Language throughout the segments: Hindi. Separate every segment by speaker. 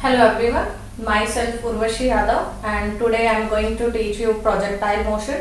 Speaker 1: Hello everyone, myself Urvashi Yadav and today I am going to teach you projectile motion.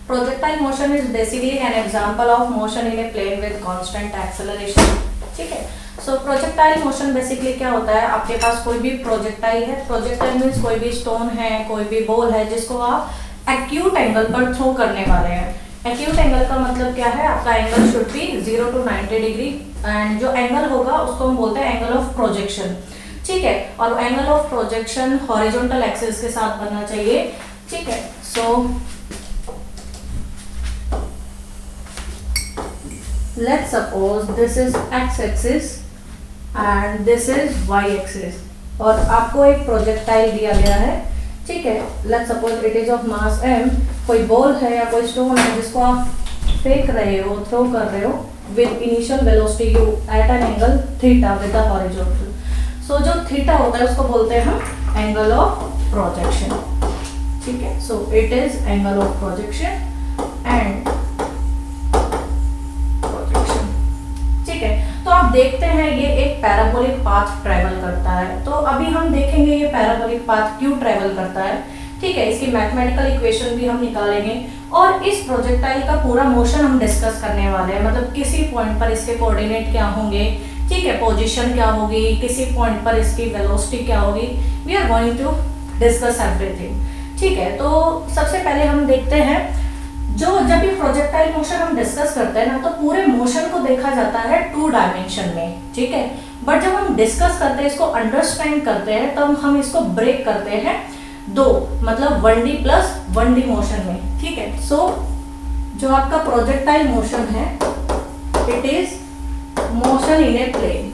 Speaker 1: Projectile motion is basically an example of motion in a plane with constant acceleration. ठीक है, so projectile motion basically क्या होता है, आपके पास कोई भी projectile है, projectile means कोई भी stone है, कोई भी ball है जिसको आप acute angle पर throw करने वाले हैं. Acute angle का मतलब क्या है, आपका angle should be 0 to 90 degree and जो angle होगा उसको हम बोलते हैं angle of projection. ठीक है, और angle of projection horizontal axis के साथ बनना चाहिए. ठीक है, so let's suppose this is X axis and this is Y axis और आपको एक प्रोजेक्टाइल दिया गया है. ठीक है, let's suppose it is of mass m. कोई बॉल है या कोई स्टोन है जिसको आप फेंक रहे हो, थ्रो कर रहे हो with initial velocity u at an angle theta with the horizontal. So जो थीटा होता है उसको बोलते हैं हम एंगल ऑफ प्रोजेक्शन. ठीक है, so it is angle of projection and projection. ठीक है, तो आप देखते हैं ये एक पैराबोलिक पाथ ट्रेवल करता है. तो अभी हम देखेंगे ये पैराबोलिक पाथ क्यों ट्रेवल करता है. ठीक है, इसकी मैथमेटिकल इक्वेशन भी हम निकालेंगे और इस प्रोजेक्टाइल का पूरा मोशन हम डिस्कस करने वाले हैं. मतलब किसी पॉइंट पर इसके कोऑर्डिनेट क्या होंगे, ठीक है, पोजीशन क्या होगी, किसी पॉइंट पर इसकी वेलोसिटी क्या होगी. We are going to discuss everything. ठीक है, तो सबसे पहले हम देखते हैं जब ये प्रोजेक्टाइल मोशन हम डिस्कस करते हैं ना तो पूरे मोशन को देखा जाता है 2 डायमेंशन में. ठीक है, बट जब हम डिस्कस करते हैं, इसको अंडरस्टैंड करते हैं, तब हम इसको ब्रेक करते हैं 2, मतलब 1D प्लस 1D मोशन में. ठीक है, सो जो आपका प्रोजेक्टाइल मोशन है it is motion in a plane.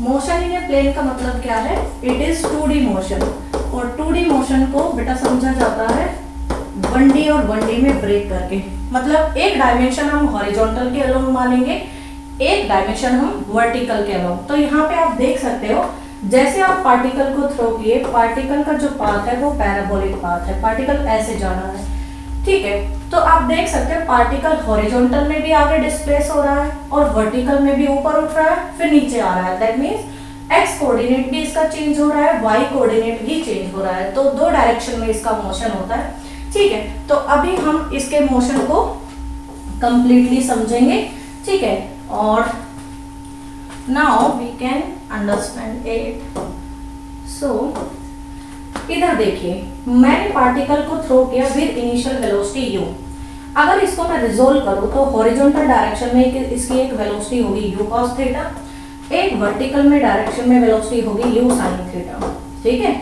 Speaker 1: Motion in a plane का मतलब क्या है, इट इज 2D मोशन. और 2D मोशन को बेटा समझा जाता है 1D और 1D में ब्रेक करके. मतलब एक डायमेंशन हम हॉरिजॉन्टल के अलोंग मानेंगे, एक डायमेंशन हम वर्टिकल के अलोंग. तो यहाँ पे आप देख सकते हो जैसे आप पार्टिकल को थ्रो किए, पार्टिकल का जो पाथ है वो पैराबोलिक पाथ है, पार्टिकल ऐसे जा रहा है. ठीक है, तो आप देख सकते हैं पार्टिकल हॉरिजॉन्टल में भी आगे डिस्प्लेस हो रहा है और वर्टिकल में भी ऊपर उठ रहा है फिर नीचे आ रहा है. दैट मींस एक्स कोऑर्डिनेट भी इसका चेंज हो रहा है, वाई कोऑर्डिनेट भी चेंज हो रहा है. तो 2 डायरेक्शन में इसका मोशन होता है. ठीक है, तो अभी हम इसके मोशन को कंप्लीटली समझेंगे. ठीक है, और now we can understand it. So इधर देखिए, मैंने पार्टिकल को थ्रो किया विद इनिशियल वेलोसिटी u. अगर इसको मैं रिजोल्व करूं तो हॉरिजॉन्टल डायरेक्शन में इसकी एक वेलोसिटी होगी u cos थीटा, एक वर्टिकल में डायरेक्शन में वेलोसिटी होगी u sin थीटा. ठीक है,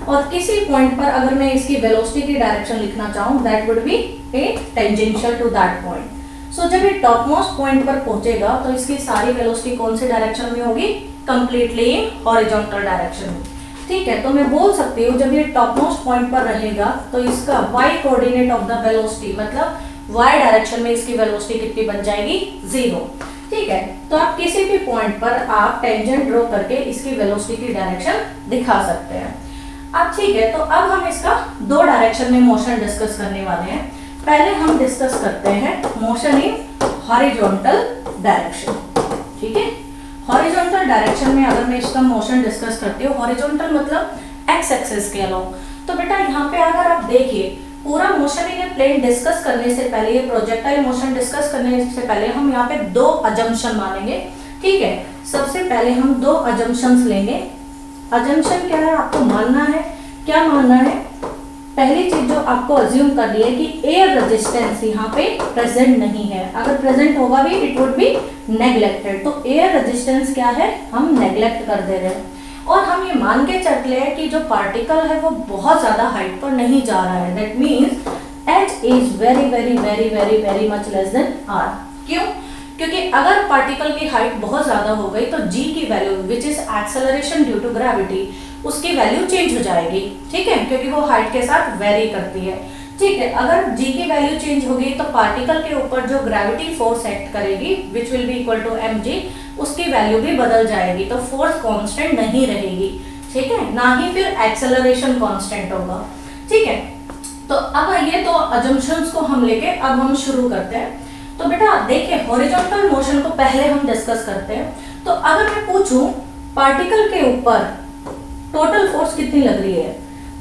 Speaker 1: और किसी पॉइंट पर अगर मैं इसकी वेलोसिटी की डायरेक्शन लिखना चाहूं that would be a tangential to that point. So जब ये टॉप मोस्ट पॉइंट पर पहुंचेगा तो इसकी सारी वेलोसिटी कौन से डायरेक्शन में होगी, कंप्लीटली इन हॉरिजॉन्टल डायरेक्शन में. ठीक है, तो मैं बोल सकती हूँ जब ये टॉप मोस्ट पॉइंट पर रहेगा तो इसका y coordinate of the velocity मतलब y डायरेक्शन में इसकी वेलोसिटी कितनी बन जाएगी, 0. ठीक है, तो आप किसी भी पॉइंट पर आप टेंजेंट ड्रॉ करके इसकी वेलोसिटी की डायरेक्शन दिखा सकते हैं. अब ठीक है, तो अब हम इसका 2 डायरेक्शन में मोशन डिस्कस करने वाले हैं. पहले हम डिस्कस करते हैं मोशन इन हॉरिजॉन्टल डायरेक्शन. ठीक है, हॉरिजॉन्टल डायरेक्शन में अगर मैं इसका मोशन डिस्कस करती हूँ, हॉरिजॉन्टल मतलब एक्स एक्सिस के अलोंग, तो बेटा यहाँ पे अगर आप देखिए पूरा motion in a plane discuss करने से पहले, ये प्रोजेक्टाइल मोशन डिस्कस करने से पहले हम यहाँ पे 2 अजम्पशन मानेंगे. ठीक है, सबसे पहले हम 2 अजम्पशंस लेंगे. अजम्पशन क्या है, आपको मानना है. क्या मानना है, पहली चीज जो आपको अज्यूम करनी है कि एयर रेजिस्टेंस यहाँ पे प्रेजेंट नहीं है. अगर प्रेजेंट होगा भी इट वुड बी नेग्लेक्टेड. तो एयर रेजिस्टेंस क्या है, हम नेग्लेक्ट कर दे रहे हैं. और हम ये मान के चल रहे हैं कि जो पार्टिकल है वो बहुत ज्यादा हाइट पर नहीं जा रहा है. That means h is very very very very very much less than r. क्यों, क्योंकि अगर पार्टिकल की हाइट बहुत ज्यादा हो गई तो g की value which is acceleration due to gravity, उसकी वैल्यू चेंज हो जाएगी. ठीक है, क्योंकि वो हाइट के साथ वेरी करती है. ठीक है, अगर g की वैल्यू चेंज होगी तो पार्टिकल के ऊपर जो ग्रेविटी फोर्स एक्ट करेगी which will be equal to mg, उसकी वैल्यू भी बदल जाएगी. तो फोर्स कांस्टेंट नहीं रहेगी. ठीक है, ना ही फिर एक्सेलरेशन कांस्टेंट होगा. ठीक है, तो अब ये 2 अजम्पशंस को हम लेके अब हम शुरू करते हैं. तो बेटा देखिए, हॉरिजॉन्टल मोशन को पहले हम डिस्कस करते हैं. तो अगर मैं पूछूं पार्टिकल के ऊपर टोटल फोर्स कितनी लग रही है,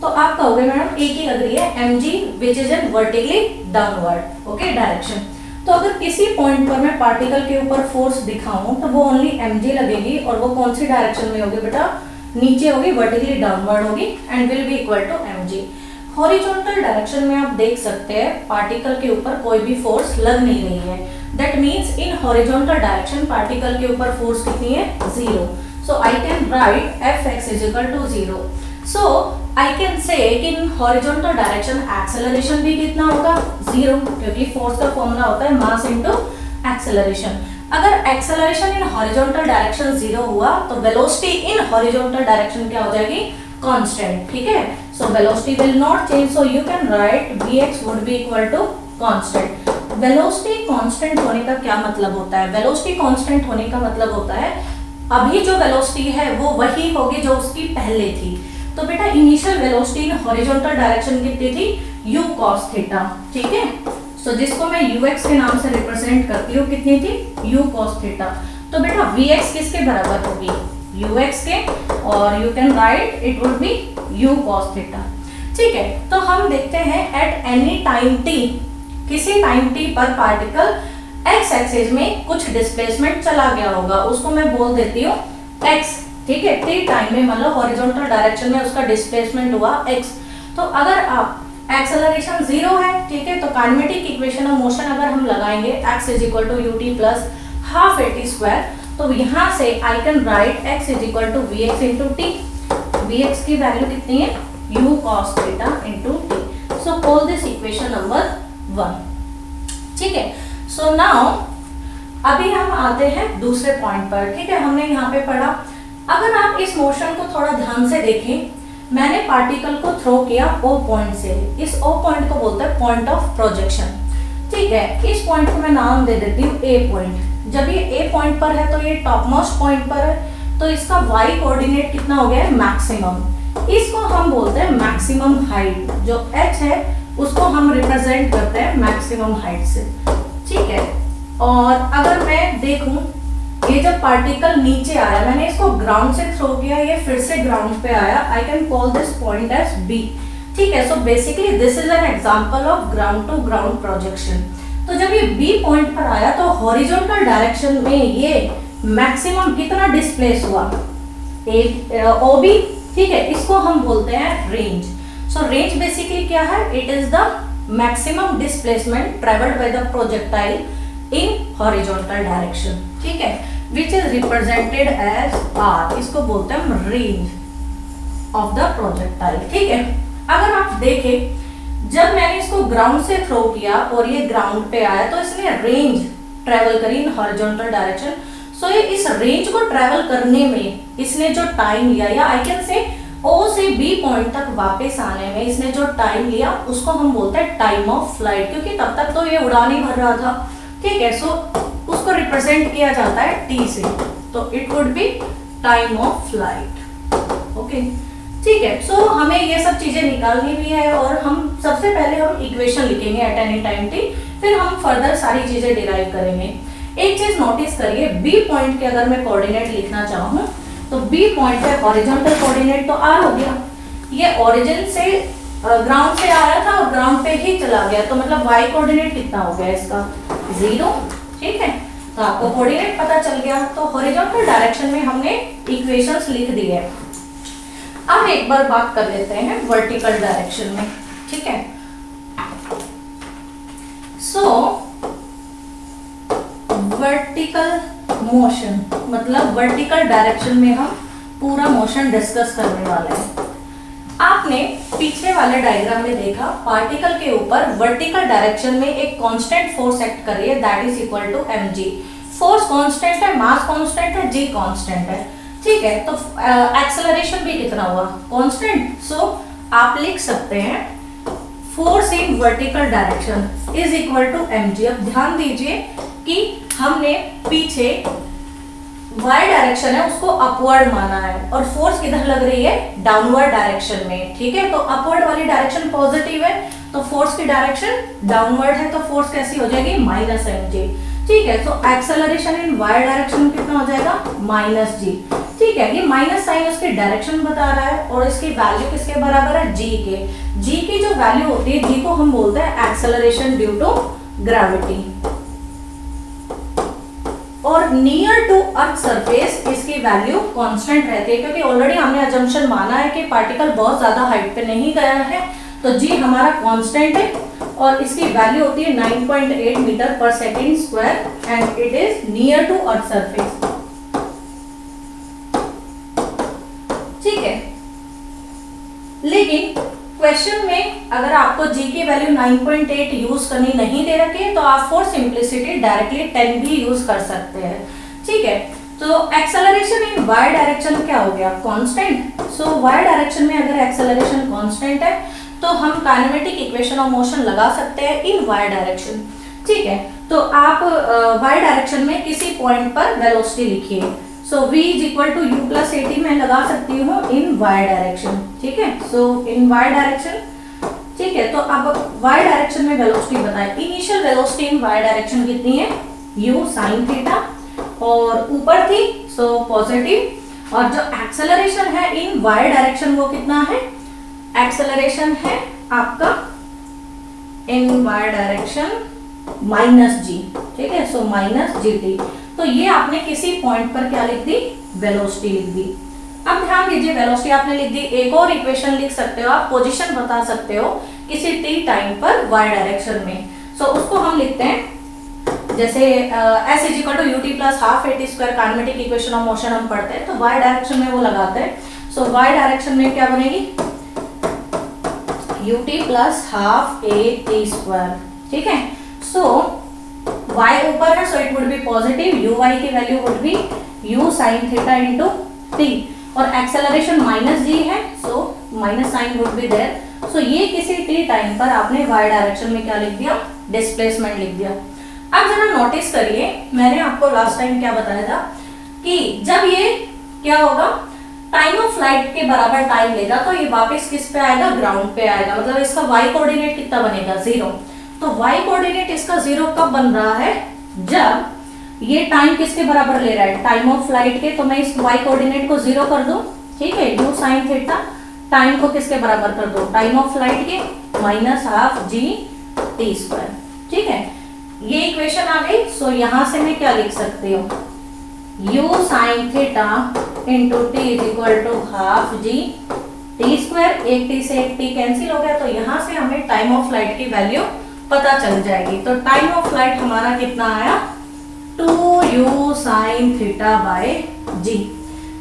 Speaker 1: तो आप कहोगे मैडम ए की लग रही है mg which is in vertically downward okay direction. तो अगर किसी पॉइंट पर मैं पार्टिकल के ऊपर फोर्स दिखाऊं तो वो ओनली mg लगेगी और वो कौन सी डायरेक्शन में होगी बेटा, नीचे होगी, वर्टिकली डाउनवर्ड होगी and will be equal to mg। Horizontal direction में आप देख सकते हैं पार्टिकल के ऊपर कोई भी फोर्स लग नहीं रही है, that means in horizontal direction particle के ऊपर फोर्स कितनी है, 0। So I can write fx is equal to 0। So I can say कि इन हॉरिजॉन्टल डायरेक्शन एक्सेलरेशन भी कितना होगा, 0, क्योंकि फोर्स का फॉर्मूला होता है मास इनटू एक्सेलरेशन। अगर एक्सेलरेशन इन हॉरिजॉन्टल डायरेक्शन 0 हुआ तो वेलोसिटी इन हॉरिजॉन्टल डायरेक्शन क्या हो जाएगी, कांस्टेंट, ठीक है। So velocity will not change, so you can write vx would be equal to constant. Velocity constant होने का क्या मतलब होता है, वेलोसिटी कांस्टेंट होने का मतलब होता है अभी जो वेलोसिटी है वो वही होगी जो उसकी पहले थी। तो बेटा इनिशियल वेलोसिटी इन हॉरिजॉन्टल डायरेक्शन कितनी थी, u cos थीटा, ठीक है। सो जिसको मैं ux के नाम से रिप्रेजेंट करती हूँ, कितनी थी, u cos थीटा। तो बेटा vx किसके बराबर होगी, ux के, और you can write it would be u cos theta, ठीक है। तो हम देखते हैं एट एनी टाइम t, किसी टाइम t पर पार्टिकल x एक्सिस में कुछ डिस्प्लेसमेंट चला गया होगा, उसको मैं बोल देती हूँ x, ठीक है। t टाइम में मतलब हॉरिजॉन्टल डायरेक्शन में उसका डिस्प्लेसमेंट हुआ x। तो अगर आप एक्सेलरेशन 0 है, ठीक है, तो काइनेमेटिक इक्वेशन ऑफ मोशन अगर हम लगाएंगे x is equal to ut plus half at square, तो यहाँ से I can write x is equal to vx into T. vx की वैल्यू कितनी है, u cos theta into T. So call this equation number 1, ठीक है। सो नाउ अभी हम आते हैं दूसरे पॉइंट पर, ठीक है। हमने यहाँ पे पढ़ा, अगर आप इस मोशन को थोड़ा ध्यान से देखें, मैंने पार्टिकल को थ्रो किया O पॉइंट से, इस O पॉइंट को बोलते हैं पॉइंट ऑफ प्रोजेक्शन, ठीक है। इस पॉइंट को मैं नाम दे देती हूँ A पॉइंट। जब ये A पॉइंट पर है तो ये टॉप मोस्ट पॉइंट पर है, तो इसका y कोऑर्डिनेट कितना हो गया है, मैक्सिमम। इसको हम बोलते हैं मैक्सिमम हाइट, जो h है उसको हम रिप्रेजेंट करते हैं मैक्सिमम हाइट से, ठीक है। और अगर मैं देखूं, ये जब पार्टिकल नीचे आया, मैंने इसको ग्राउंड से थ्रो किया, ये फिर से ग्राउंड पे आया, I can call this point as B, ठीक है। So basically this is an example of ground to ground projection. तो जब ये B पॉइंट पर आया तो हॉरिजॉन्टल डायरेक्शन में ये मैक्सिमम कितना डिस्प्लेस हुआ, OB, ठीक है। इसको हम बोलते हैं रेंज। सो रेंज बेसिकली क्या है, it is the maximum displacement travelled by the projectile in horizontal direction, ठीक है, which is represented as R। इसको बोलते हैं रेंज ऑफ द प्रोजेक्टाइल, ठीक है। अगर आप देखें, जब मैंने इसको ग्राउंड से थ्रो किया और ये ग्राउंड पे आया तो इसने रेंज ट्रेवल करी इन हॉरिजॉन्टल डायरेक्शन। सो ये इस रेंज को ट्रेवल करने में इसने जो टाइम लिया, या आई कैन से O से B पॉइंट तक वापस आने में इसने जो टाइम लिया उसको हम बोलते हैं टाइम ऑफ फ्लाइट, क्योंकि तब तक तो ये उड़ान ही भर रहा था, ठीक है। सो उसको रिप्रेजेंट किया जाता है T से, तो it would B time of flight, okay, ठीक है। सो हमें ये सब चीजें निकालनी भी है और हम सबसे पहले हम इक्वेशन लिखेंगे एट एनी टाइम T, फिर हम फर्दर सारी चीजें डिराइव करेंगे। एक चीज नोटिस करिए, B पॉइंट के अगर मैं कोऑर्डिनेट लिखना चाहूँ तो B पॉइंट पे हॉरिजॉन्टल कोऑर्डिनेट तो R हो गया, ये ओरिजिन से ग्राउंड से आ रहा था और ग्राउंड पे ही चला गया, तो मतलब y कोऑर्डिनेट कितना हो गया इसका, 0, ठीक है। तो आपको कोऑर्डिनेट पता चल गया। तो हॉरिजॉन्टल डायरेक्शन में हमने इक्वेशंस लिख दी है। अब एक बार बात कर लेते हैं वर्टिकल डायरेक्शन में, ठीक है। सो वर्टिकल मोशन मतलब वर्टिकल डायरेक्शन में हम पूरा मोशन डिस्कस करने वाले हैं। आपने पीछे वाले डायग्राम में देखा, पार्टिकल के ऊपर वर्टिकल डायरेक्शन में एक कांस्टेंट फोर्स एक्ट कर रही है, that is equal to mg। Force constant है, मास कांस्टेंट है, g कांस्टेंट है, ठीक है। तो एक्सेलरेशन भी कितना हुआ, कांस्टेंट। सो आप लिख सकते हैं force in vertical direction is equal to mg। अब ध्यान दीजिए कि हमने पीछे y डायरेक्शन है उसको अपवर्ड माना है और फोर्स किधर लग रही है, डाउनवर्ड डायरेक्शन में, ठीक है। तो अपवर्ड वाली डायरेक्शन पॉजिटिव है तो फोर्स की डायरेक्शन डाउनवर्ड है, तो फोर्स कैसी हो जाएगी, -mg। ठीक है। तो एक्सेलरेशन इन वाई डायरेक्शन कितना हो जाएगा, माइनस जी। ठीक है, ये माइनस साइन उसकी डायरेक्शन बता रहा है और इसकी वैल्यू किसके बराबर है, जी के। जी की जो वैल्यू होती है, जी को हम बोलते हैं एक्सेलरेशन ड्यू टू ग्रेविटी। और नियर टू अर्थ सरफेस इसकी वैल्यू कांस्टेंट रहती है, क्योंकि ऑलरेडी हमने अजम्पशन माना है कि पार्टिकल बहुत ज्यादा हाइट पे नहीं गया है, तो जी हमारा कांस्टेंट है और इसकी वैल्यू होती है 9.8 मीटर पर second square and it is near to earth surface. ठीक है, लेकिन क्वेश्चन में अगर आपको जी की वैल्यू 9.8 यूज करनी नहीं दे रखी है तो आप फॉर सिंप्लिसिटी डायरेक्टली 10 भी यूज कर सकते हैं। ठीक है, तो एक्सेलरेशन इन वाई डायरेक्शन क्या हो गया, कांस्टेंट। सो वाई डायरेक्शन में अगर एक्सेलरेशन कांस्टेंट है तो हम काइनेमेटिक इक्वेशन ऑफ मोशन लगा सकते हैं इन वाई डायरेक्शन। ठीक है, तो आप वाई डायरेक्शन में किसी पॉइंट पर वेलोसिटी लिखिए। So v is equal to U plus AT मैं लगा सकती हूँ इन वाई डायरेक्शन। ठीक है, सो इन वाई डायरेक्शन। ठीक है, तो अब वाई डायरेक्शन में वेलोसिटी बताएं। Initial velocity in Y direction कितनी है, u साइन थीटा, और ऊपर थी सो पॉजिटिव। और जो एक्सेलरेशन है इन वाई डायरेक्शन वो कितना है, एक्सेलरेशन है आपका इन वाई डायरेक्शन माइनस जी। ठीक है, सो माइनस जी टी। तो ये आपने किसी पॉइंट पर क्या लिख दी, वेलोसिटी लिख दी। अब ध्यान दीजिए, वेलोसिटी आपने लिख दी, एक और इक्वेशन लिख सकते हो आप, पोजीशन बता सकते हो किसी टी टाइम पर वाई डायरेक्शन में। सो उसको हम लिखते हैं जैसे S is equal to U T plus half A T square, kinematic equation of motion हम पढ़ते हैं तो वाई डायरेक्शन में वो लगाते हैं। सो वाई डायरेक्शन में क्या बनेगी, u T plus half A T square. ठीक है, सो y ऊपर है so it would be positive, u y की value would be u sin theta into t, और एक्सेलरेशन माइनस जी है so minus sign would be there. So ये किसी t टाइम पर आपने y डायरेक्शन में क्या लिख दिया, डिस्प्लेसमेंट लिख दिया। अब जरा नोटिस करिए, मैंने आपको लास्ट टाइम क्या बताया था कि जब ये क्या होगा, टाइम ऑफ फ्लाइट के बराबर टाइम लेगा तो ये वापस किस पे आएगा, ग्राउंड पे आएगा। मतलब इसका y कोऑर्डिनेट कितना बनेगा, 0। तो y कोऑर्डिनेट इसका 0 कब बन रहा है, जब ये टाइम किसके बराबर ले रहा है, टाइम ऑफ फ्लाइट के। तो मैं इस y कोऑर्डिनेट को 0 कर दूं। ठीक है, u sin थीटा टाइम को किसके बराबर कर दो, टाइम ऑफ फ्लाइट के, minus half G T square. ठीक है, ये इक्वेशन आ गई। सो यहां से मैं क्या लिख सकती हूँ, u sin theta into T is equal to half G T square. एक टी से एक टी कैंसिल हो गया, तो यहां से हमें टाइम ऑफ फ्लाइट की वैल्यू पता चल जाएगी। तो टाइम ऑफ फ्लाइट हमारा कितना आया, 2u sin थीटा बाय जी।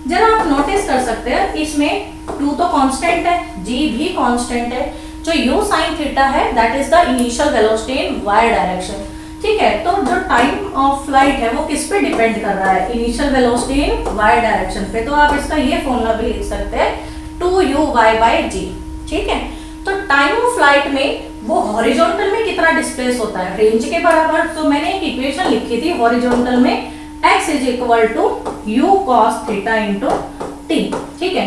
Speaker 1: जरा आप नोटिस कर सकते हैं, इसमें 2 तो कांस्टेंट है, g भी कांस्टेंट है। जो u sin थीटा है that is the initial velocity in y direction. ठीक है, तो जो टाइम ऑफ फ्लाइट है वो किस पे डिपेंड कर रहा है, initial velocity in y direction पे। तो आप इसका ये फॉर्मूला भी लिख सकते हैं, 2u/y बाय जी। ठीक है, तो टाइम ऑफ फ्लाइट में वो हॉरिजॉन्टल में कितना डिस्प्लेस होता है, रेंज के बराबर। तो मैंने एक इक्वेशन लिखी थी हॉरिजॉन्टल में, x is equal to u cos theta into t। ठीक है,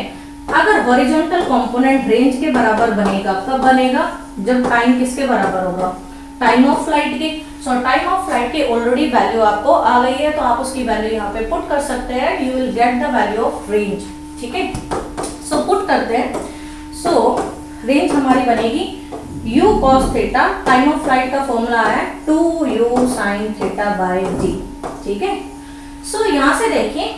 Speaker 1: अगर हॉरिजॉन्टल कंपोनेंट रेंज के बराबर बनेगा, कब बनेगा, जब टाइम किसके बराबर होगा, टाइम ऑफ फ्लाइट के। सो टाइम ऑफ फ्लाइट की ऑलरेडी वैल्यू आपको आ गई है, तो आप उसकी वैल्यू यहाँ पे पुट कर सकते हैं, you will get the value of range. ठीक है, सो पुट करते हैं। सो रेंज हमारी बनेगी u cos theta, time of flight का फॉर्मूला है 2u sin थीटा बाय जी। ठीक है, सो यहाँ से देखिए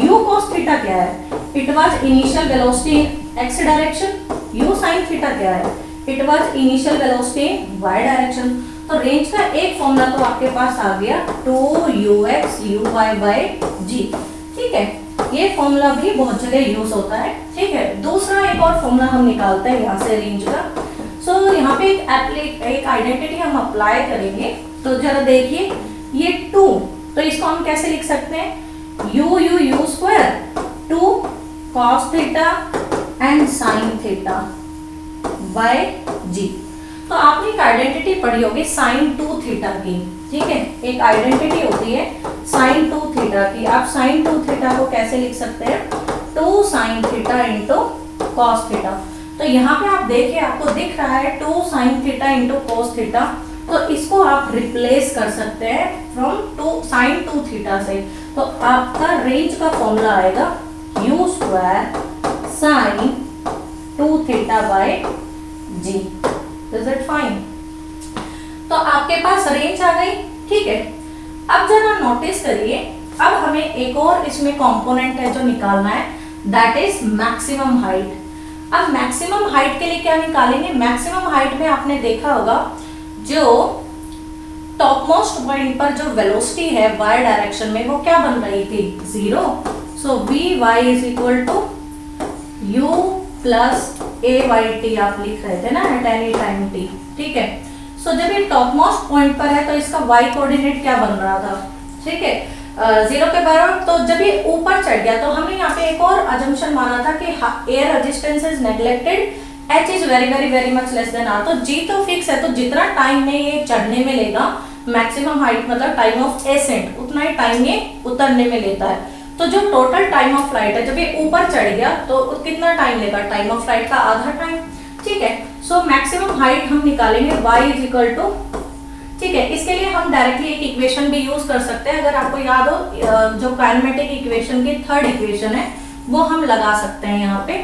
Speaker 1: u cos थीटा क्या है, it was initial velocity in x direction. u sin theta क्या है, it was initial velocity in y direction. तो रेंज का एक फॉर्मूला तो आपके पास आ गया 2ux uy बाय जी। ठीक है, ये फॉर्मूला भी बहुत जगह यूज होता है। ठीक है, दूसरा एक और फॉर्मूला हम निकालते हैं यहाँ से रेंज का। सो यहाँ पे एक आइडेंटिटी हम अप्लाई करेंगे। तो जरा देखिए, ये 2, तो इसको हम कैसे लिख सकते हैं, u square 2 cos theta and sin theta by g. तो आपने एक आइडेंटिटी पढ़ी होगी sin 2 थीटा की। ठीक है, एक आइडेंटिटी होती है sin 2 थीटा की। आप sin 2 थीटा को कैसे लिख सकते हैं, 2 sin theta into cos theta. तो यहाँ पे आप देखिए, आपको दिख रहा है 2 sin theta into cos theta. तो इसको आप रिप्लेस कर सकते हैं फ्रॉम साइन 2 थीटा से। तो आपका रेंज का फॉर्मूला आएगा u square sine 2 theta by G. Is it fine? तो आपके पास रेंज आ गई, ठीक है। अब जरा नोटिस करिए, अब हमें एक और इसमें कंपोनेंट है जो निकालना है, दैट इज मैक्सिमम हाइट। अब मैक्सिमम हाइट के लिए क्या निकालेंगे? मैक्सिमम हाइट में आपने देखा होगा जो टॉप मोस्ट पॉइंट पर जो वेलोसिटी है y डायरेक्शन में वो क्या बन रही थी? 0। So vy is equal to u plus a/t आप लिख रहे थे ना एट एनी टाइम t, ठीक है। सो जब ये टॉप मोस्ट पॉइंट पर है तो इसका y कोऑर्डिनेट क्या बन रहा था? ठीक है, 0 के बराबर। तो जब ये ऊपर चढ़ गया तो हमने यहाँ पे एक और अजम्पशन माना था कि air resistance is neglected, h is very much less than r। तो g तो फिक्स है, तो जितना टाइम में ये चढ़ने में लेगा, मैक्सिमम हाइट मतलब टाइम ऑफ एसेंट, उतना ही टाइम ये उतरने में लेता है। तो जो टोटल टाइम ऑफ फ्लाइट है, जब ये ऊपर चढ़ गया तो कितना टाइम लेगा? टाइम ऑफ फ्लाइट का आधा टाइम, ठीक है। सो मैक्सिमम हाइट हम निकालेंगे y इज इक्वल टू, ठीक है। इसके लिए हम डायरेक्टली एक इक्वेशन भी यूज कर सकते हैं। अगर आपको याद हो, जो काइनेमेटिक इक्वेशन की थर्ड इक्वेशन है वो हम लगा सकते हैं यहाँ पे,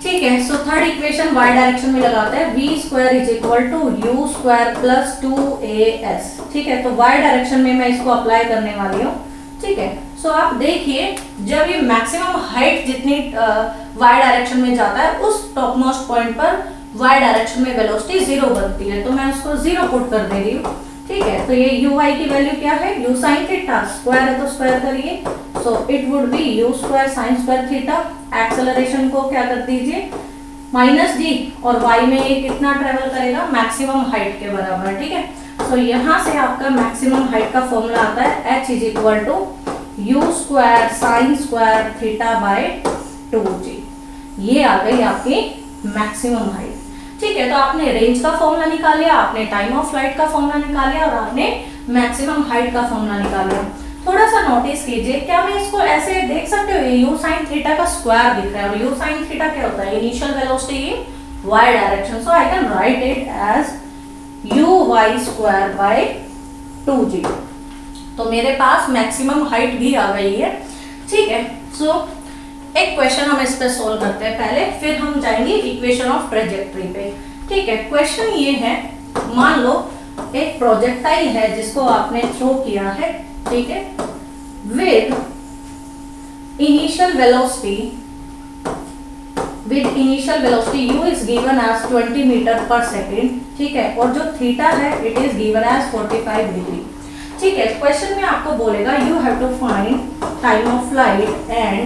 Speaker 1: ठीक है। So third equation y direction में लगाते हैं, v square is equal to u square plus 2as, ठीक है। तो y डायरेक्शन में मैं इसको अप्लाई करने वाली हूँ, ठीक है। सो आप देखिए, जब ये मैक्सिमम हाइट जितनी y डायरेक्शन में जाता है, उस टॉप मोस्ट पॉइंट पर y डायरेक्शन में वेलोसिटी 0 बनती है, तो मैं उसको 0 पुट कर दे रही हूँ, ठीक है। तो ये uy की वैल्यू क्या है? u साइन थीटा, स्क्वायर है तो स्क्वायर करिए, सो it would be u square sine square theta. Acceleration को क्या कर दीजिए? -g, और y में ये कितना ट्रेवल करेगा? मैक्सिमम हाइट के बराबर, ठीक है। तो यहाँ से आपका मैक्सिमम हाइट का फॉर्मूला आता है h is equal to u square sine square theta by 2g। ये आ गई आपकी मैक्सिमम हाइट, ठीक है। तो आपने रेंज का फॉर्मूला निकाल लिया, आपने टाइम ऑफ फ्लाइट का फॉर्मूला निकाल लिया, और आपने मैक्सिमम हाइट का फॉर्मूला निकाल लिया। थोड़ा सा नोटिस कीजिए, क्या मैं इसको ऐसे देख सकते हो? ये u साइन थीटा का स्क्वायर दिख रहा है, और u साइन थीटा क्या होता है? Initial velocity in y direction. So I can write it as uy square by 2g। तो मेरे पास मैक्सिमम हाइट भी आ गई है, ठीक है। सो एक क्वेश्चन हम इस पे सोल्व करते हैं पहले, फिर हम जाएंगे इक्वेशन ऑफ ट्रेजेक्टरी पे, ठीक है। क्वेश्चन ये है, मान लो एक प्रोजेक्टाइल है जिसको आपने थ्रो किया है, ठीक है, with initial velocity u is given as 20 metre पर सेकेंड, ठीक है, और जो थीटा है it is given as 45 degree, ठीक है। क्वेश्चन में आपको बोलेगा you have to find time of flight and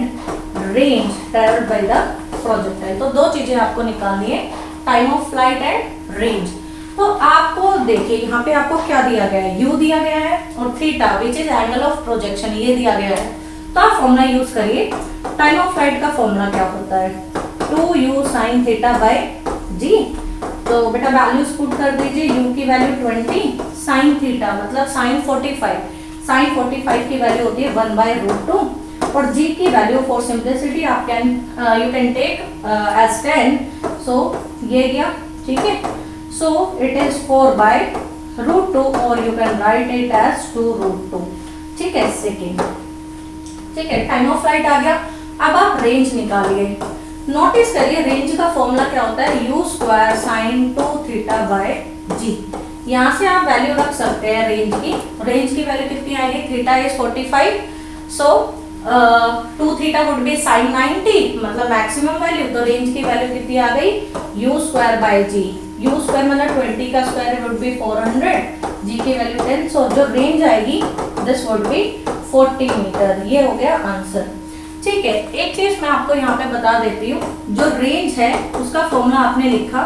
Speaker 1: range travelled by the projectile. तो दो चीजें आपको निकालनी है, time of flight and range. तो आपको देखिए यहाँ पे आपको क्या दिया गया है? u दिया गया है, और theta which is angle of projection ये दिया गया है। तो आप फॉर्मूला यूज करिए। टाइम ऑफ फ्लाइट का फॉर्मूला क्या होता है? 2u sine theta by g। तो बेटा वैल्यूज पुट कर दीजिए, u की वैल्यू 20, साइन थीटा मतलब साइन 45, साइन 45 की वैल्यू होती है 1/√2, और g की वैल्यू फॉर सिंप्लिसिटी आप you can take as 10, so ये गया, ठीक है। सो इट इज 4/√2, और you can write it as 2√2, ठीक है, सेकेंड, ठीक है। टाइम ऑफ फ्लाइट आ गया। अब आप रेंज निकालिए। नोटिस करिए रेंज का फॉर्मूला क्या होता है? u square sine 2 theta bye g। यहाँ से आप वैल्यू रख सकते हैं रेंज की। रेंज की वैल्यू कितनी आएगी? Theta is 45, so 2 theta would be sine 90, मतलब मैक्सिमम वैल्यू। तो रेंज की वैल्यू कितनी आ गई? u square by g। u square मतलब 20 का स्क्वायर वुड बी 400, g की वैल्यू 10, सो जो रेंज आएगी दिस वुड बी 40 मीटर। ये हो गया आंसर, ठीक है। एक चीज मैं आपको यहाँ पे बता देती हूँ, जो रेंज है उसका फॉर्मूला आपने लिखा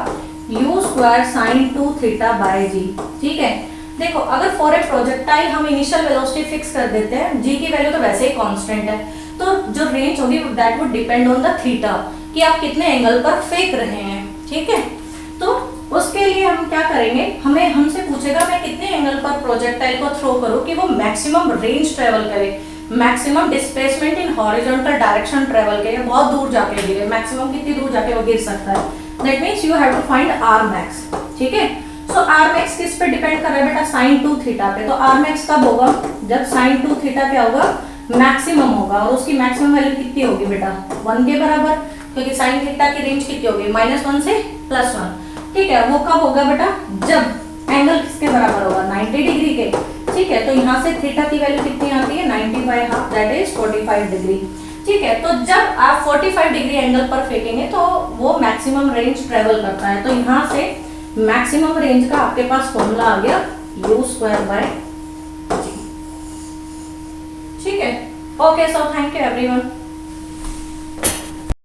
Speaker 1: u square sine 2 theta bye g, ठीक है। देखो अगर फॉर ए प्रोजेक्टाइल हम इनिशियल वेलोसिटी फिक्स कर देते हैं, g की वैल्यू तो वैसे ही कांस्टेंट है, तो जो रेंज होगी that would depend on the theta, कि आप कितने एंगल पर फेंक रहे हैं, ठीक है। तो उसके लिए हम क्या करेंगे, हमें हमसे पूछेगा मैं कितने एंगल पर प्रोजेक्टाइल को थ्रो करूं कि वो मैक्सिमम रेंज ट्रेवल करे, maximum displacement in horizontal direction travel करे, बहुत दूर जाके गिरे, मैक्सिमम कितनी दूर जाके वो गिर सकता है। That means you have to find R max, ठीक है। सो आर मैक्स किस पे डिपेंड कर रहा है बेटा, साइन 2 थीटा पे। तो आर मैक्स कब होगा, जब साइन 2 थीटा क्या होगा, मैक्सिमम होगा। और उसकी मैक्सिमम वैल्यू कितनी होगी बेटा, 1 के बराबर, क्योंकि साइन थीटा की रेंज कितनी होगी, -1 से +1। ठीक है, वो कब होगा बेटा, जब एंगल किसके बराबर होगा, 90 डिग्री के। ठीक है, तो यहाँ से थीटा की वैल्यू कितनी आती है, 90/2, दैट इज 45 डिग्री। ठीक है, तो जब आप 45 डिग्री एंगल पर फेंकेंगे तो वो मैक्सिमम रेंज ट्रेवल करता है। तो यहाँ से मैक्सिमम रेंज का आपके पास फॉर्मूला आ गया u²/g। ठीक है, okay, so thank you everyone.